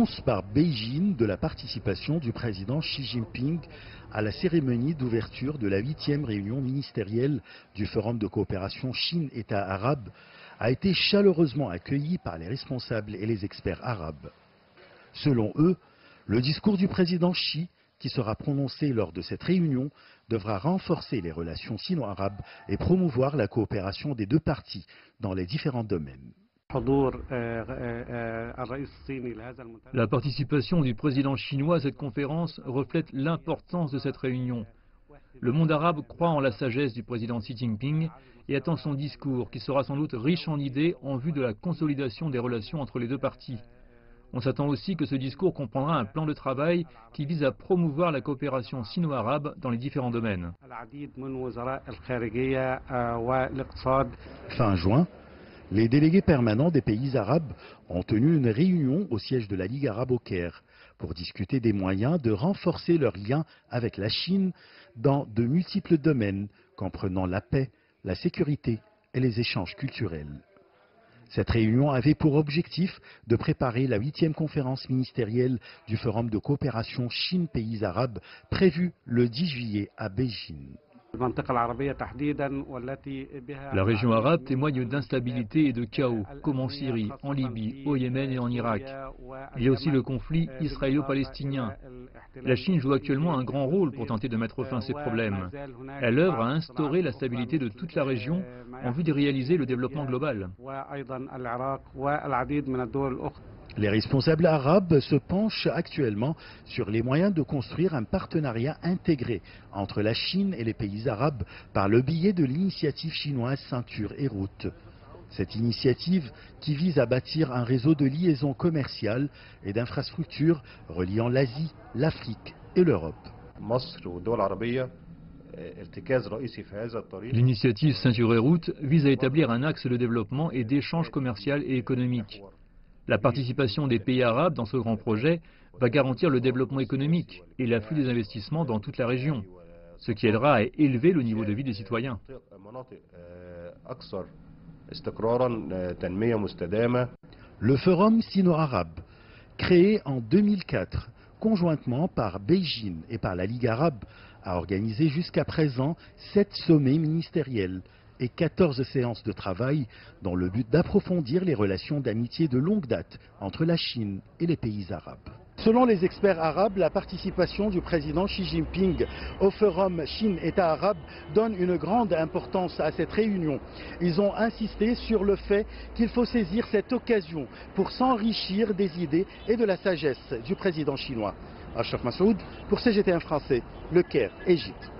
annonce par Beijing de la participation du président Xi Jinping à la cérémonie d'ouverture de la 8e réunion ministérielle du Forum de coopération Chine-État arabe a été chaleureusement accueillie par les responsables et les experts arabes. Selon eux, le discours du président Xi, qui sera prononcé lors de cette réunion, devra renforcer les relations sino-arabes et promouvoir la coopération des deux parties dans les différents domaines. La participation du président chinois à cette conférence reflète l'importance de cette réunion. Le monde arabe croit en la sagesse du président Xi Jinping et attend son discours, qui sera sans doute riche en idées en vue de la consolidation des relations entre les deux parties. On s'attend aussi que ce discours comprendra un plan de travail qui vise à promouvoir la coopération sino-arabe dans les différents domaines. Fin juin, les délégués permanents des pays arabes ont tenu une réunion au siège de la Ligue arabe au Caire pour discuter des moyens de renforcer leurs liens avec la Chine dans de multiples domaines, comprenant la paix, la sécurité et les échanges culturels. Cette réunion avait pour objectif de préparer la 8e conférence ministérielle du Forum de coopération Chine-Pays arabes prévue le 10 juillet à Beijing. La région arabe témoigne d'instabilité et de chaos, comme en Syrie, en Libye, au Yémen et en Irak. Il y a aussi le conflit israélo-palestinien. La Chine joue actuellement un grand rôle pour tenter de mettre fin à ces problèmes. Elle œuvre à instaurer la stabilité de toute la région en vue de réaliser le développement global. Les responsables arabes se penchent actuellement sur les moyens de construire un partenariat intégré entre la Chine et les pays arabes par le biais de l'initiative chinoise Ceinture et Route. Cette initiative qui vise à bâtir un réseau de liaisons commerciales et d'infrastructures reliant l'Asie, l'Afrique et l'Europe. L'initiative Ceinture et Route vise à établir un axe de développement et d'échange commercial et économique. La participation des pays arabes dans ce grand projet va garantir le développement économique et l'afflux des investissements dans toute la région, ce qui aidera à élever le niveau de vie des citoyens. Le Forum sino-arabe, créé en 2004 conjointement par Beijing et par la Ligue arabe, a organisé jusqu'à présent 7 sommets ministériels et 14 séances de travail dans le but d'approfondir les relations d'amitié de longue date entre la Chine et les pays arabes. Selon les experts arabes, la participation du président Xi Jinping au forum Chine-État arabe donne une grande importance à cette réunion. Ils ont insisté sur le fait qu'il faut saisir cette occasion pour s'enrichir des idées et de la sagesse du président chinois. Ashraf Massoud pour CGTN français, Le Caire, Égypte.